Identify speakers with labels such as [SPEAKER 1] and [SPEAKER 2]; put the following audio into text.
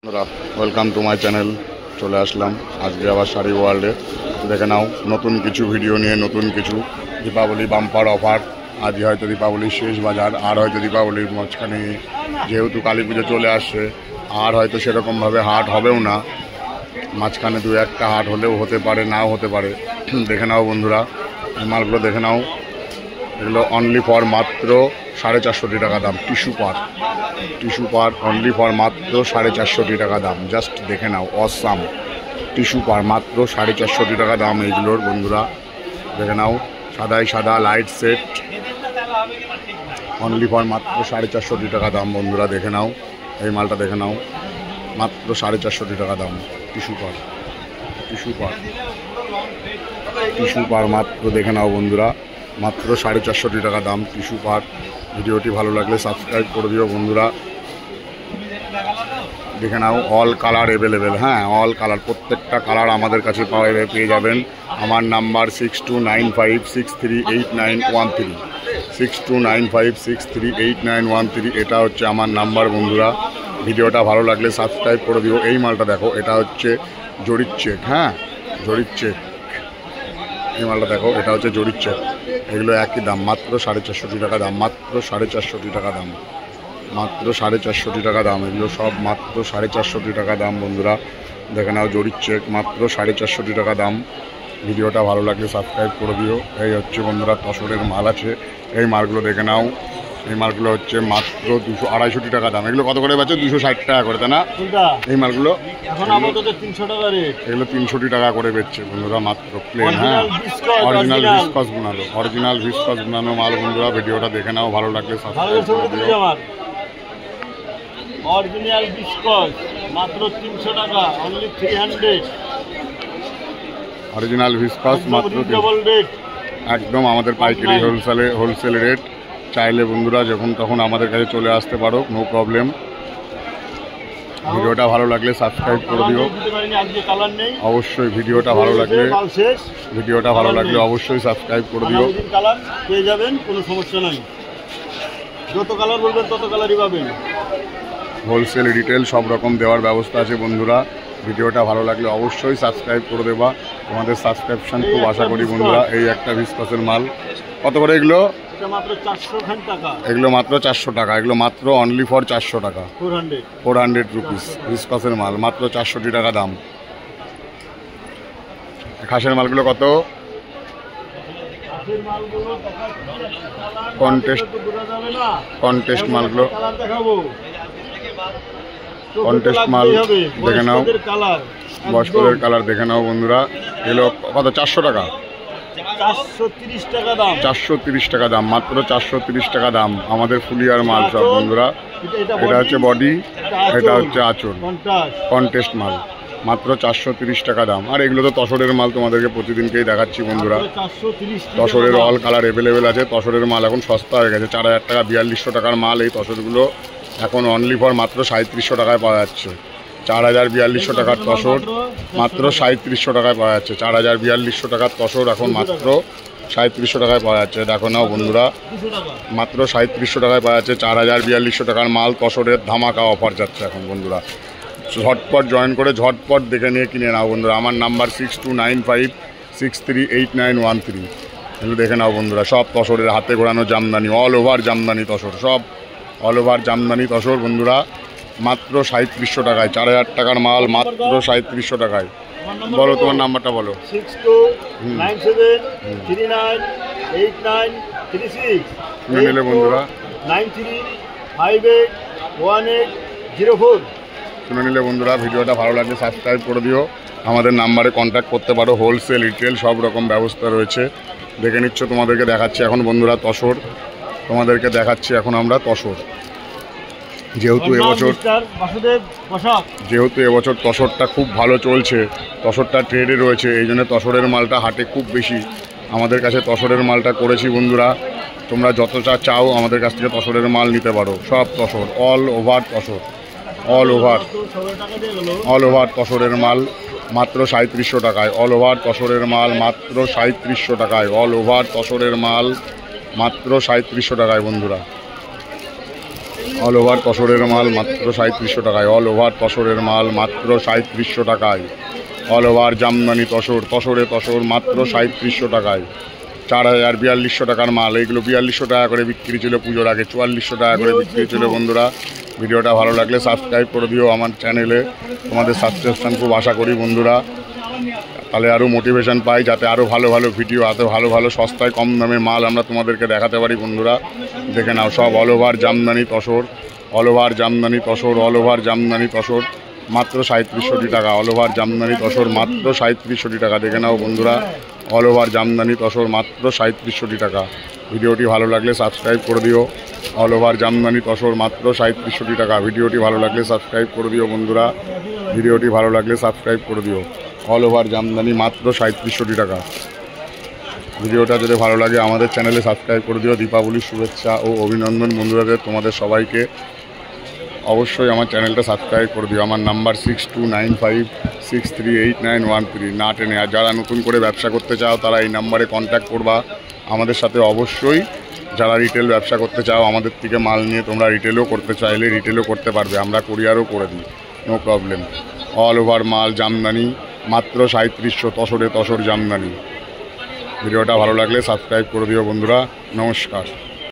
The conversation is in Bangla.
[SPEAKER 1] Welcome to my channel. চলে আসলাম আজকে আবার শাড়ি ওয়ার্ল্ডে। দেখে নাও নতুন কিছু ভিডিও নিয়ে, নতুন কিছু দীপাবলি বাম্পার অফার। আজ হয়তো দীপাবলির শেষ বাজার, আর হয়তো দীপাবলির মাঝখানে যেহেতু কালী পুজো চলে আসছে, আর হয়তো সেরকমভাবে হাট হবেও না। মাঝখানে দু একটা হাট হলেও হতে পারে, নাও হতে পারে। দেখে নাও বন্ধুরা, এই মালগুলো দেখে নাও। এগুলো অনলি ফর মাত্র 450 টাকা দাম। টিস্যু পার অনলি ফর মাত্র 450 টাকা দাম। জাস্ট দেখে নাও, অসাম। টিস্যু পার মাত্র 450 টাকা দাম এইগুলোর বন্ধুরা। দেখে নাও, সাদাই সাদা লাইট সেট অনলি ফর মাত্র 450 টাকা দাম বন্ধুরা। দেখে নাও, এই মালটা দেখে নাও, মাত্র 450 টাকা দাম। টিস্যু পার মাত্র দেখে নাও বন্ধুরা, মাত্র 450 টাকা দাম টিস্যু পার। ভিডিওটি ভালো লাগলে সাবস্ক্রাইব করে দিও বন্ধুরা। দেখে নাও, অল কালার অ্যাভেলেবেল। হ্যাঁ, অল কালার, প্রত্যেকটা কালার আমাদের কাছে পেয়ে যাবেন। আমার নাম্বার 6295638913 6295638913। এটা হচ্ছে আমার নাম্বার বন্ধুরা। ভিডিওটা ভালো লাগলে সাবস্ক্রাইব করে দিও। এই মালটা দেখো, এটা হচ্ছে জরির চেক। হ্যাঁ, জরির চেক। এই মালটা দেখো, এটা হচ্ছে জরির চেক। এগুলো একই দাম, মাত্র 450 টাকা দাম। মাত্র 450 টাকা দাম। মাত্র 450 টাকা দাম। এগুলো সব মাত্র 450 টাকা দাম বন্ধুরা। দেখে নাও, জরির চেক, মাত্র 450 টাকা দাম। ভিডিওটা ভালো লাগলে সাবস্ক্রাইব করে দিও। এই হচ্ছে বন্ধুরা তসরের মাল আছে, এই মালগুলো দেখে নাও। এই মালগুলো হচ্ছে মাত্র 200-250 টাকা দাম। এগুলো কত করে বেচে? 260 টাকা করে, তাই না? এই মালগুলো এগুলো 300 টাকা করে বেচছে বন্ধুরা, মাত্র প্লেন। হ্যাঁ, অরিজিনাল ভিসকস বানানো মাল বন্ধুরা। ভিডিওটা দেখে নাও, ভালো লাগলে সাবস্ক্রাইব করে দিও।
[SPEAKER 2] অরিজিনাল ভিসকস মাত্র 300 টাকা, অনলি 300।
[SPEAKER 1] অরিজিনাল ভিসকস মাত্র একদম আমাদের পাইকারি হোলসেল রেট। চাইলে বন্ধুরা যখন তখন আমাদের কাছে চলে আসতে পারো, নো প্রবলেম। ভিডিওটা ভালো লাগলে সাবস্ক্রাইব করে দিও অবশ্যই। ভিডিওটা ভালো লাগলে অবশ্যই সাবস্ক্রাইব করে দিও।
[SPEAKER 2] কালার পেয়ে যাবেন, কোনো সমস্যা নাই। যত কালার বলবেন তত কালারই পাবেন।
[SPEAKER 1] হোলসেল রিটেল সব রকম দেওয়ার ব্যবস্থা আছে বন্ধুরা। ভিডিওটা ভালো লাগলে অবশ্যই সাবস্ক্রাইব করে দেবা। তোমাদের সাবস্ক্রিপশন খুব আশা করি বন্ধুরা। এই একটা ভিসকসের মাল কত করে? এগুলো
[SPEAKER 2] মাত্র 400 টাকা।
[SPEAKER 1] এগুলো মাত্র 400 টাকা। এগুলো মাত্র অনলি ফর 400 টাকা, 400 রুপিস। ভিসকসের মাল মাত্র 400 টাকা দাম। খাসের মালগুলো কত? কন্টেস্ট মালগুলো, কন্টেস্ট মাল দেখে নাও, বয়স্কদের কালার দেখে নাও বন্ধুরা। এগুলো কত? 400 টাকা,
[SPEAKER 2] 430 টাকা দাম।
[SPEAKER 1] 430 টাকা দাম, মাত্র 430 টাকা দাম। আমাদের ফুলিয়ার মাল সব বন্ধুরা। এটা হচ্ছে বডি, এটা হচ্ছে আঁচল, কন্টেস্ট মাল, মাত্র 430 টাকা দাম। আর এগুলো তো তসরের মাল, তোমাদেরকে প্রতিদিনকেই দেখাচ্ছি বন্ধুরা। তসরের অল কালার অ্যাভেলেবেল আছে। তসরের মাল এখন সস্তা হয়ে গেছে। 4000 টাকা 4200 টাকার মাল এই তসরগুলো এখন অনলি ফর মাত্র 3700 টাকায় পাওয়া যাচ্ছে। 4042 টাকার তসর মাত্র 3700 টাকায় পাওয়া যাচ্ছে। 4042 টাকার তসর এখন মাত্র 3700 টাকায় পাওয়া যাচ্ছে। দেখো নাও বন্ধুরা, মাত্র 3700 টাকায় পাওয়া যাচ্ছে। 4042 টাকার মাল তসরের ধামাকা অফার যাচ্ছে এখন বন্ধুরা। ঝটপট জয়েন করে ঝটপট দেখে নিয়ে কিনে নাও বন্ধুরা। আমার নাম্বার 6295638913। এগুলো দেখে নাও বন্ধুরা, সব তসরের হাতে ঘোরানো জামদানি, অল ওভার জামদানি তসর, সব অল ওভার জামদানি তসর বন্ধুরা। মাত্র 3700 টাকায় 4000 টাকার মাল মাত্র 3700 টাকায়। বলো তোমার নাম্বারটা বলো।
[SPEAKER 2] 6297398936
[SPEAKER 1] শুনে নিলে বন্ধুরা,
[SPEAKER 2] 93581804।
[SPEAKER 1] শুনে নিলে বন্ধুরা। ভিডিওটা ভালো লাগলে সাবস্ক্রাইব করে দিও। আমাদের নাম্বারে কন্ট্যাক্ট করতে পারো। হোলসেল রিটেল সব রকম ব্যবস্থা রয়েছে। দেখে নিচ্ছ, তোমাদেরকে দেখাচ্ছি এখন বন্ধুরা তসর। তোমাদেরকে দেখাচ্ছি এখন আমরা তসর। যেহেতু এবছর তসরটা খুব ভালো চলছে, তসরটা ট্রেডে রয়েছে, এই জন্য তসরের মালটা হাটে খুব বেশি। আমাদের কাছে তসরের মালটা করেছি বন্ধুরা। তোমরা যতটা চাও আমাদের কাছ থেকে তসরের মাল নিতে পারো। সব তসর, অল ওভার তসর, অল ওভার তসরের মাল মাত্র 3700 টাকায়। অল ওভার তসরের মাল মাত্র 3700 টাকায়। অল ওভার তসরের মাল মাত্র 3700 টাকায় বন্ধুরা। অল ওভার তসরের মাল মাত্র 3700 টাকায়। অল ওভার তসরের মাল মাত্র 3700 টাকায়। অল ওভার জামদানি তসরে তসর মাত্র 3700 টাকায়। 4042 টাকার মাল, এইগুলো 4200 টাকা করে বিক্রি ছিল পুজোর আগে, 4400 টাকা করে বিক্রি ছিল। বন্ধুরা ভিডিওটা ভালো লাগলে সাবস্ক্রাইব করে দিও আমার চ্যানেলে, তোমাদের সাবস্ক্রিপশান খুব আশা করি বন্ধুরা, তাহলে আরও মোটিভেশন পাই যাতে আরও ভালো ভালো ভিডিও, আরও ভালো ভালো সস্তায় কম দামে মাল আমরা তোমাদেরকে দেখাতে পারি। বন্ধুরা দেখে নাও, সব all over Jamdani tussar, all over Jamdani tussar, all over Jamdani tussar মাত্র 3700 টাকা। অল ওভার জামদানি তসর মাত্র 3700 টাকা। দেখে নাও বন্ধুরা, অল ওভার জামদানি তসর মাত্র 3700 টাকা। ভিডিওটি ভালো লাগলে সাবস্ক্রাইব করে দিও। অল ওভার জামদানি তসর মাত্র 3700 টাকা। ভিডিওটি ভালো লাগলে সাবস্ক্রাইব করে দিও বন্ধুরা, ভিডিওটি ভালো লাগলে সাবস্ক্রাইব করে দিও। অল ওভার জামদানি মাত্র 3700 টাকা। ভিডিওটা যদি ভালো লাগে আমাদের চ্যানেলে সাবস্ক্রাইব করে দিও। দীপাবলির শুভেচ্ছা ও অভিনন্দন বন্ধুরাদের, তোমাদের সবাইকে অবশ্যই আমার চ্যানেলটা সাবস্ক্রাইব করে দিও। আমার নাম্বার 6295638913 না টেনে। আর যারা নতুন করে ব্যবসা করতে চাও তারা এই নাম্বারে কন্ট্যাক্ট করবা আমাদের সাথে অবশ্যই। যারা রিটেল ব্যবসা করতে চাও আমাদের থেকে মাল নিয়ে তোমরা রিটেলও করতে চাইলে রিটেলও করতে পারবে, আমরা কুরিয়ারও করে দিই, নো প্রবলেম। অল ওভার মাল জামদানি মাত্র 3700, তসরে তসর জামদানি। ভিডিওটা ভালো লাগলে সাবস্ক্রাইব করে দিও বন্ধুরা, নমস্কার।